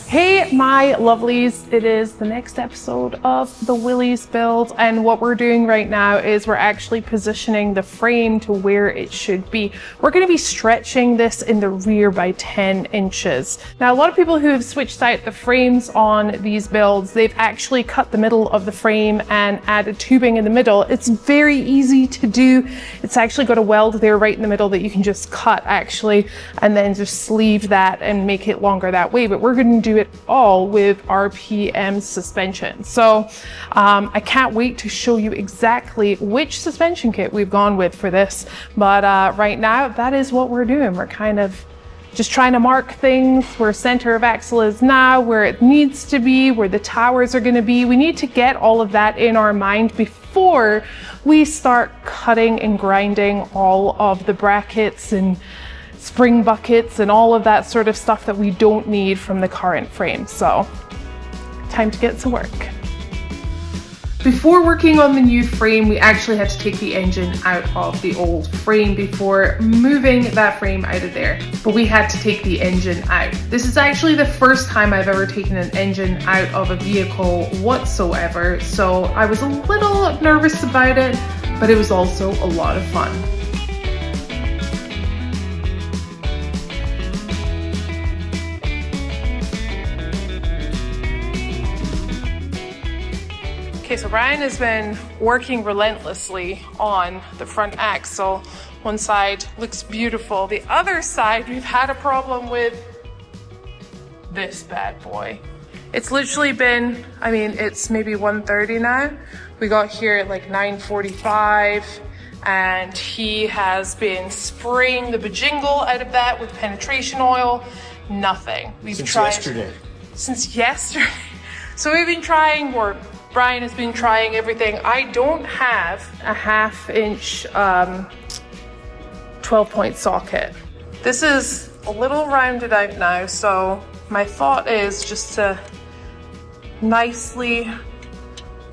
Hey my lovelies, it is the next episode of the Willys build, and what we're doing right now is we're actually positioning the frame to where it should be. We're going to be stretching this in the rear by 10 inches. Now a lot of people who have switched out the frames on these builds, they've actually cut the middle of the frame and added tubing in the middle. It's very easy to do. It's actually got a weld there right in the middle that you can just cut actually, and then just sleeve that and make it longer that way. But we're going to do it all with RPM suspension. So I can't wait to show you exactly which suspension kit we've gone with for this. But right now, that is what we're doing. We're kind of just trying to mark things where center of axle is now, where it needs to be, where the towers are going to be. We need to get all of that in our mind before we start cutting and grinding all of the brackets and spring buckets and all of that sort of stuff that we don't need from the current frame. So time to get to work. Before working on the new frame, we actually had to take the engine out of the old frame before moving that frame out of there. But we had to take the engine out. This is actually the first time I've ever taken an engine out of a vehicle whatsoever. So I was a little nervous about it, but it was also a lot of fun. Okay, so Ryan has been working relentlessly on the front axle. One side looks beautiful. The other side, we've had a problem with this bad boy. It's literally been, I mean, it's maybe 1:30 now. We got here at like 9:45 and he has been spraying the bajingle out of that with penetration oil. Nothing. We've tried yesterday. Since yesterday. So we've been trying work. Brian has been trying everything. I don't have a 1/2 inch 12-point socket. This is a little rounded out now, so my thought is just to nicely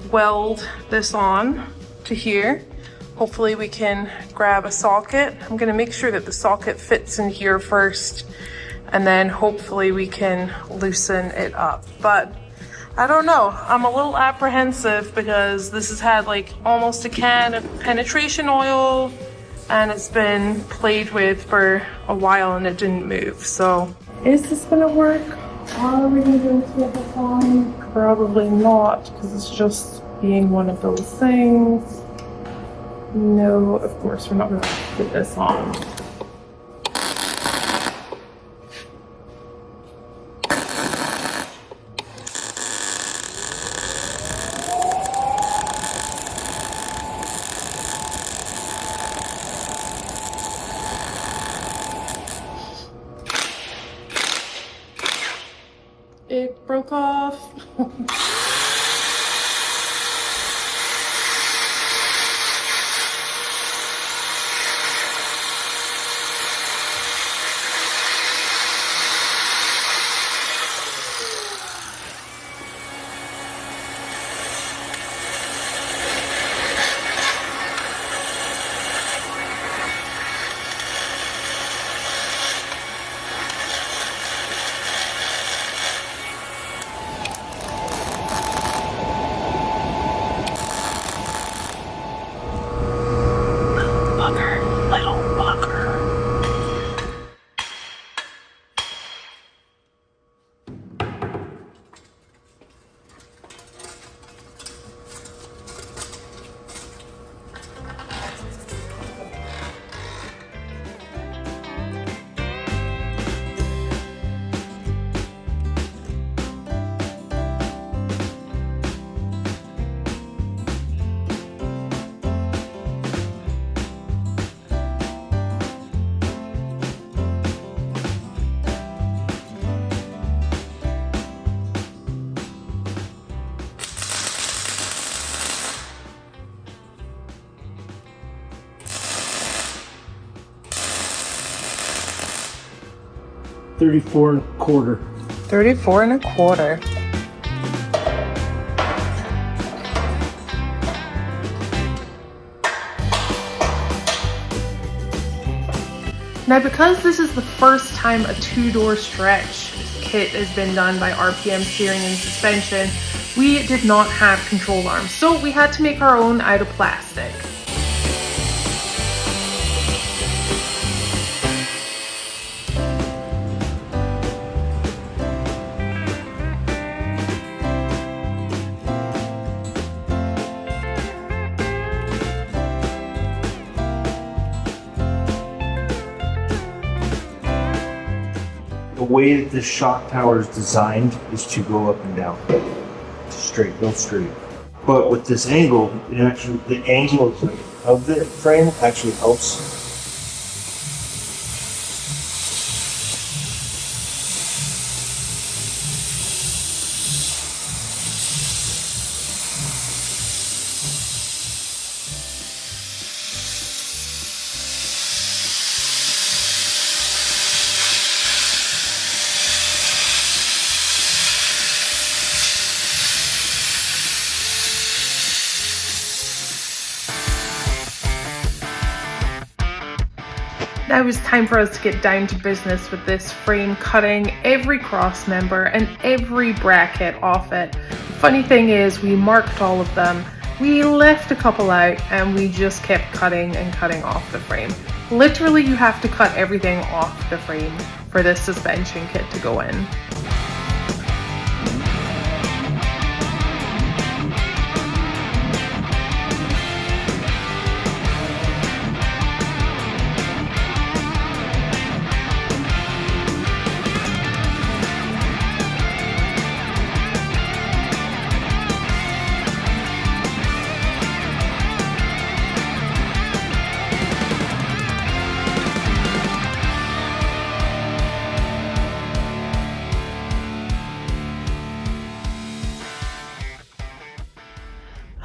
weld this on to here. Hopefully we can grab a socket. I'm gonna make sure that the socket fits in here first, and then hopefully we can loosen it up. But I don't know, I'm a little apprehensive because this has had like almost a can of penetration oil and it's been played with for a while and it didn't move. So is this gonna work? Are we gonna be able to get this on? Probably not, because it's just being one of those things. No, of course we're not gonna put this on. It broke off. Little bugger. 34 1/4. 34 1/4. Now, because this is the first time a two-door stretch kit has been done by RPM Steering and Suspension, we did not have control arms, so we had to make our own out of plastic. The way that this shock tower is designed is to go up and down, straight, go straight. But with this angle, it actually, the angle of the frame actually helps. Now it was time for us to get down to business with this frame, cutting every cross member and every bracket off it. Funny thing is, we marked all of them, we left a couple out, and we just kept cutting and cutting off the frame. Literally, you have to cut everything off the frame for this suspension kit to go in.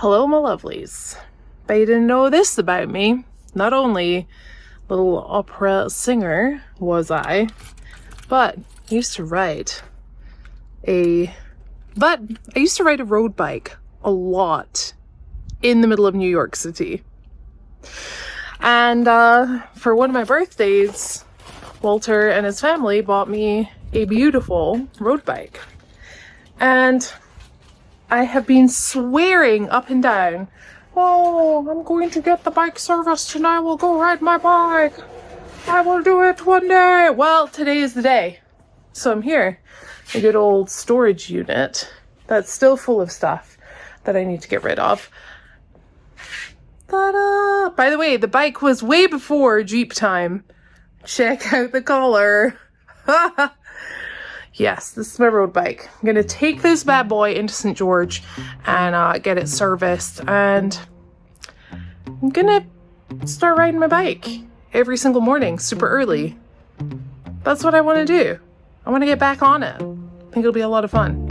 Hello, my lovelies. Bet you didn't know this about me. Not only little opera singer was I, but I used to ride a road bike a lot in the middle of New York City. And for one of my birthdays, Walter and his family bought me a beautiful road bike. And I have been swearing up and down, oh, I'm going to get the bike serviced and I will go ride my bike. I will do it one day. Well, today is the day. So I'm here, a good old storage unit that's still full of stuff that I need to get rid of. Ta-da! By the way, the bike was way before Jeep time. Check out the color. Yes, this is my road bike. I'm gonna take this bad boy into St. George and get it serviced, and I'm gonna start riding my bike every single morning, super early. That's what I want to do. I want to get back on it. I think it'll be a lot of fun.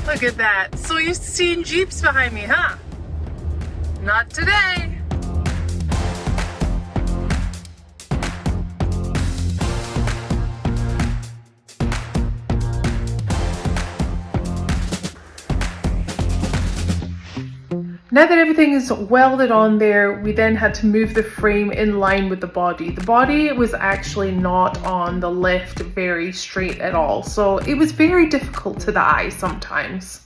Look at that. So used to seeing Jeeps behind me, huh? Not today. Now that everything is welded on there, we then had to move the frame in line with the body. The body was actually not on the lift very straight at all, so it was very difficult to the eye sometimes.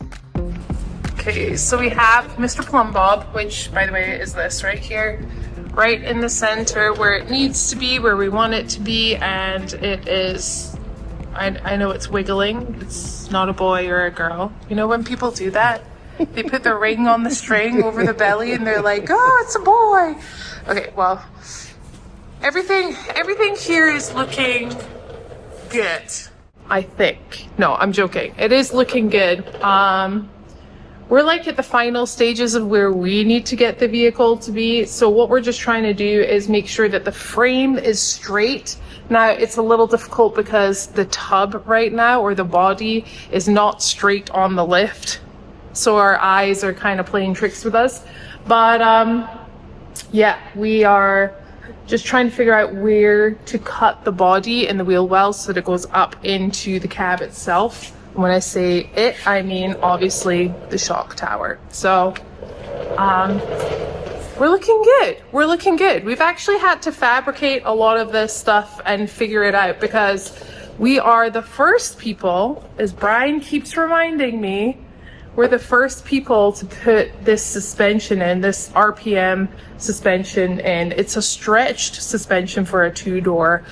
Okay, so we have Mr. Plumb Bob, which by the way is this right here, right in the center where it needs to be, where we want it to be, and it is, I know it's wiggling, it's not a boy or a girl. You know when people do that? They put the ring on the string over the belly and they're like, oh, it's a boy. Okay, well, everything here is looking good, I think. No, I'm joking. It is looking good. We're like at the final stages of where we need to get the vehicle to be. So what we're just trying to do is make sure that the frame is straight Now it's a little difficult because the tub right now, or the body, is not straight on the lift. So our eyes are kind of playing tricks with us. But yeah, we are just trying to figure out where to cut the body in the wheel well so that it goes up into the cab itself. When I say it, I mean obviously the shock tower. So we're looking good. We're looking good. We've actually had to fabricate a lot of this stuff and figure it out because we are the first people, as Brian keeps reminding me, we're the first people to put this suspension in, this RPM suspension in. It's a stretched suspension for a 2-door.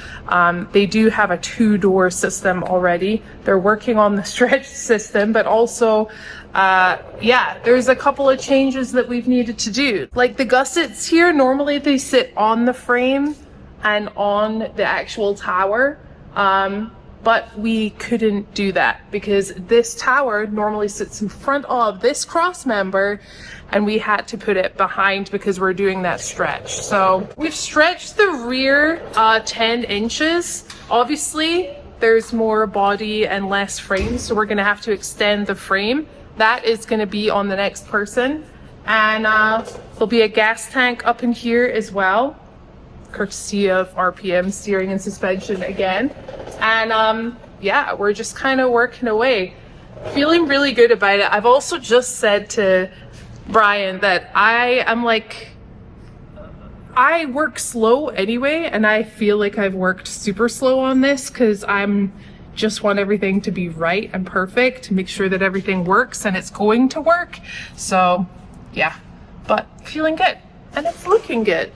They do have a 2-door system already. They're working on the stretched system, but also, yeah, there's a couple of changes that we've needed to do. Like the gussets here, normally they sit on the frame and on the actual tower. But we couldn't do that because this tower normally sits in front of this cross member and we had to put it behind because we're doing that stretch. So we've stretched the rear 10 inches. Obviously, there's more body and less frame, so we're gonna have to extend the frame. That is gonna be on the next person. And there'll be a gas tank up in here as well, courtesy of RPM steering and suspension again. And yeah, we're just kind of working away, feeling really good about it. I've also just said to Brian that I work slow anyway, and I feel like I've worked super slow on this because I'm just want everything to be right and perfect to make sure that everything works and it's going to work. So yeah, but feeling good and it's looking good.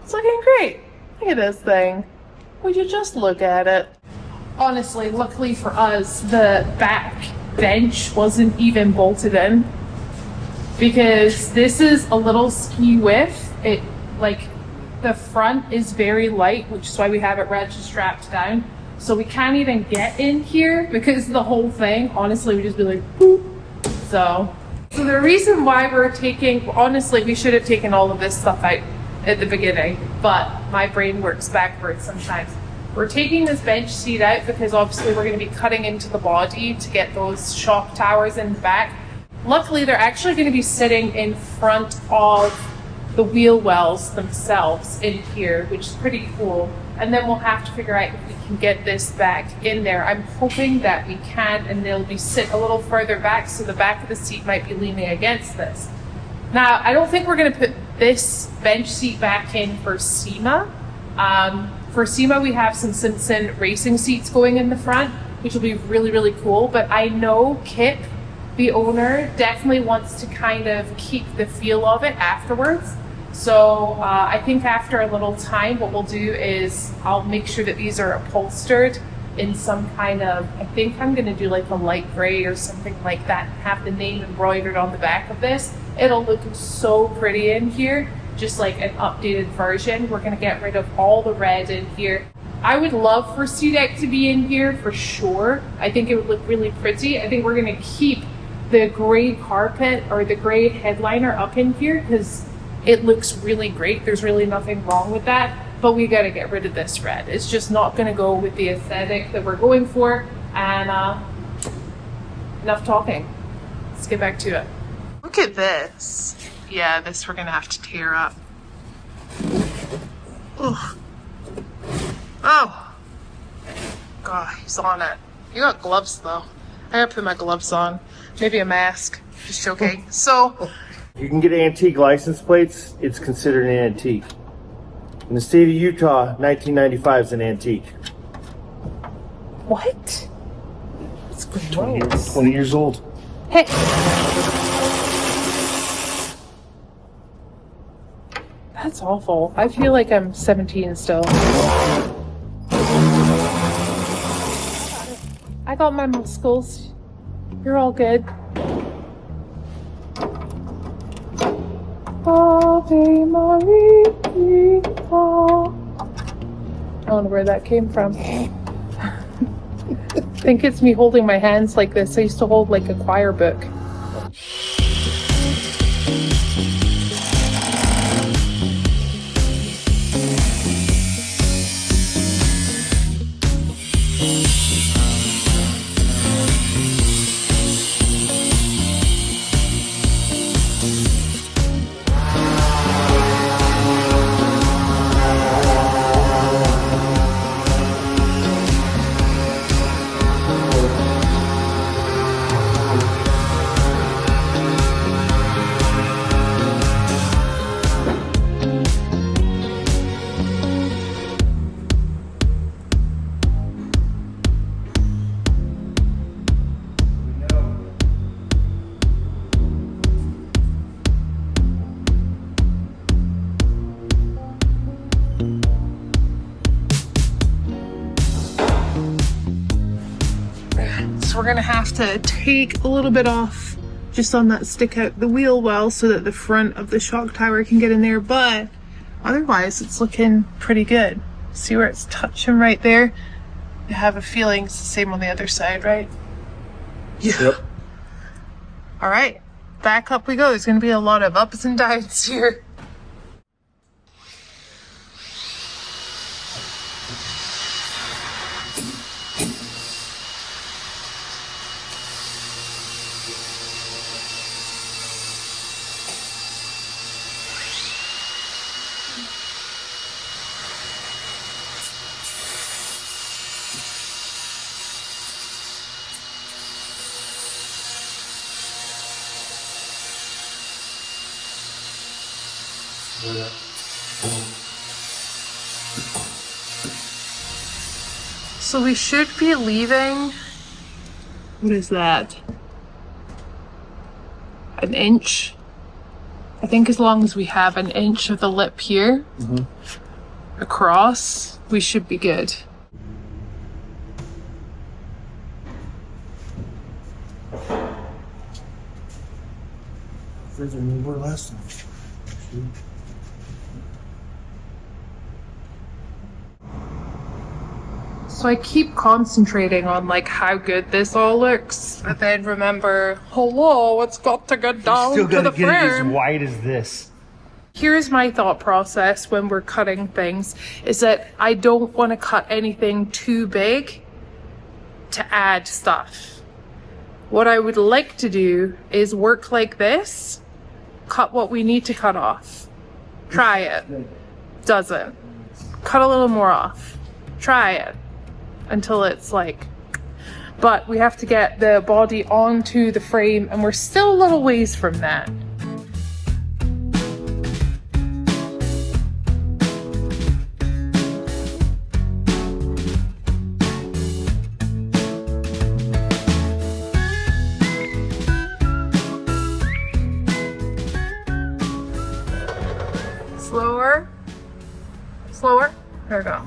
It's looking great. Look at this thing. Would you just look at it? Honestly, luckily for us, the back bench wasn't even bolted in because this is a little ski width. It, like, the front is very light, which is why we have it ratchet strapped down. So we can't even get in here because the whole thing, honestly, we just be like, boop. So the reason why we're taking, honestly, we should have taken all of this stuff out at the beginning, but my brain works backwards sometimes. We're taking this bench seat out because obviously we're going to be cutting into the body to get those shock towers in the back. Luckily, they're actually going to be sitting in front of the wheel wells themselves in here, which is pretty cool. And then we'll have to figure out if we can get this back in there. I'm hoping that we can, and they'll be sit a little further back, so the back of the seat might be leaning against this. Now, I don't think we're going to put this bench seat back in for SEMA. For SEMA, we have some Simpson racing seats going in the front, which will be really, really cool. But I know Kip, the owner, definitely wants to kind of keep the feel of it afterwards. So I think after a little time, what we'll do is I'll make sure that these are upholstered in some kind of, I think I'm going to do like a light gray or something like that, and have the name embroidered on the back of this. It'll look so pretty in here, just like an updated version. We're going to get rid of all the red in here. I would love for SeaDeck to be in here for sure. I think it would look really pretty. I think we're going to keep the gray carpet or the gray headliner up in here because it looks really great. There's really nothing wrong with that, but we got to get rid of this red. It's just not going to go with the aesthetic that we're going for. And enough talking. Let's get back to it. Look at this. Yeah, this we're going to have to tear up. Ugh. Oh. God, he's on it. You got gloves though. I gotta put my gloves on. Maybe a mask. Just joking. So, you can get antique license plates. It's considered an antique. In the state of Utah, 1995 is an antique. what? It's gross. 20 years old. Hey. That's awful. I feel like I'm 17 still. I got my muscles. You're all good. Ave Maria. I don't know where that came from. I think it's me holding my hands like this. I used to hold like a choir book. gonna have to take a little bit off just on that stick out the wheel well so that the front of the shock tower can get in there, but otherwise it's looking pretty good. See where it's touching right there? I have a feeling it's the same on the other side, right? Yeah. Yep. All right, back up we go. There's gonna be a lot of ups and downs here. So we should be leaving, what is that? An inch? I think as long as we have an inch of the lip here across, we should be good. Further than we were last time. So I keep concentrating on like how good this all looks, and then remember, hello, it's got to get down Still to the gotta get it as frame. wide as this. Here's my thought process when we're cutting things, is that I don't want to cut anything too big to add stuff. What I would like to do is work like this, cut what we need to cut off. Try it. Doesn't. Cut a little more off. Try it. Until it's like, but we have to get the body onto the frame and we're still a little ways from that. Slower. Slower. There we go.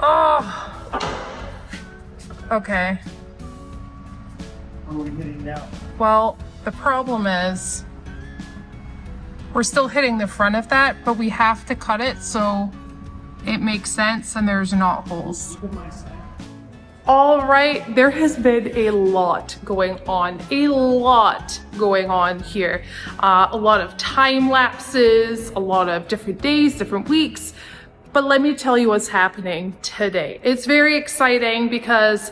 Oh. Okay. What are we hitting now? Well, the problem is we're still hitting the front of that, but we have to cut it so it makes sense and there's not holes. All right, there has been a lot going on here. A lot of time lapses, a lot of different days, different weeks. But let me tell you what's happening today. It's very exciting because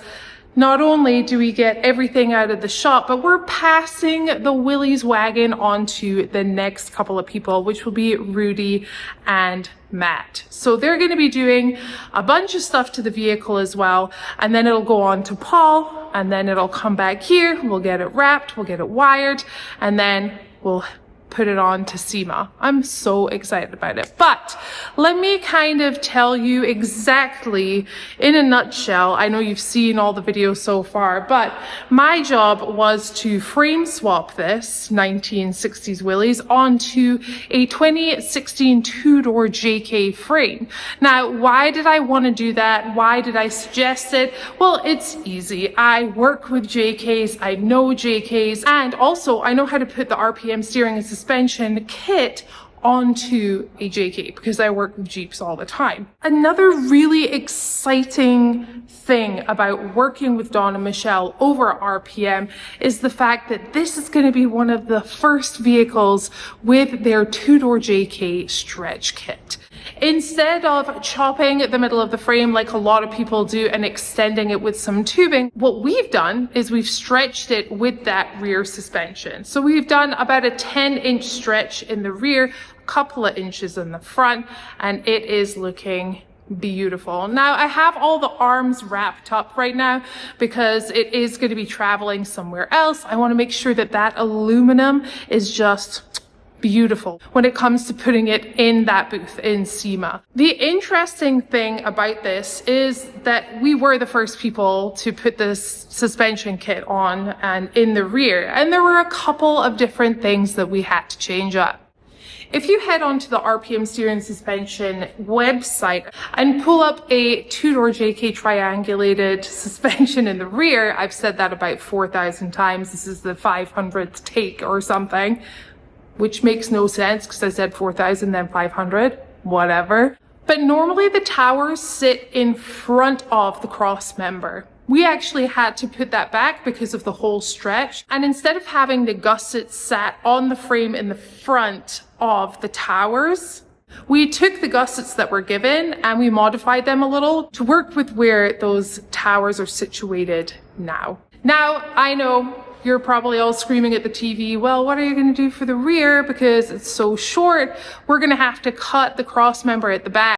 not only do we get everything out of the shop, but we're passing the Willys wagon on to the next couple of people, which will be Rudy and Matt. So they're going to be doing a bunch of stuff to the vehicle as well. And then it'll go on to Paul, and then it'll come back here. We'll get it wrapped, we'll get it wired, and then we'll put it on to SEMA. I'm so excited about it. But let me kind of tell you exactly in a nutshell. I know you've seen all the videos so far, but my job was to frame swap this 1960s Willys onto a 2016 two-door JK frame. Now, why did I want to do that? Why did I suggest it? Well, it's easy. I work with JKs, I know JKs, and also I know how to put the RPM steering and suspension kit onto a JK because I work with Jeeps all the time. Another really exciting thing about working with Dawn and Michelle over RPM is the fact that this is going to be one of the first vehicles with their two-door JK stretch kit. Instead of chopping the middle of the frame like a lot of people do and extending it with some tubing, what we've done is we've stretched it with that rear suspension. So we've done about a 10-inch stretch in the rear, a couple of inches in the front, and it is looking beautiful. Now I have all the arms wrapped up right now because it is going to be traveling somewhere else. I want to make sure that that aluminum is just beautiful when it comes to putting it in that booth in SEMA. The interesting thing about this is that we were the first people to put this suspension kit on and in the rear, and there were a couple of different things that we had to change up. If you head onto the RPM Steering Suspension website and pull up a two-door JK triangulated suspension in the rear, I've said that about 4,000 times. This is the 500th take or something, which makes no sense because I said 4,000 then 500, whatever. But normally the towers sit in front of the cross member. We actually had to put that back because of the whole stretch. And instead of having the gussets sat on the frame in the front of the towers, we took the gussets that were given and we modified them a little to work with where those towers are situated now. Now, I know you're probably all screaming at the TV, well, what are you going to do for the rear? Because it's so short, we're going to have to cut the cross member at the back.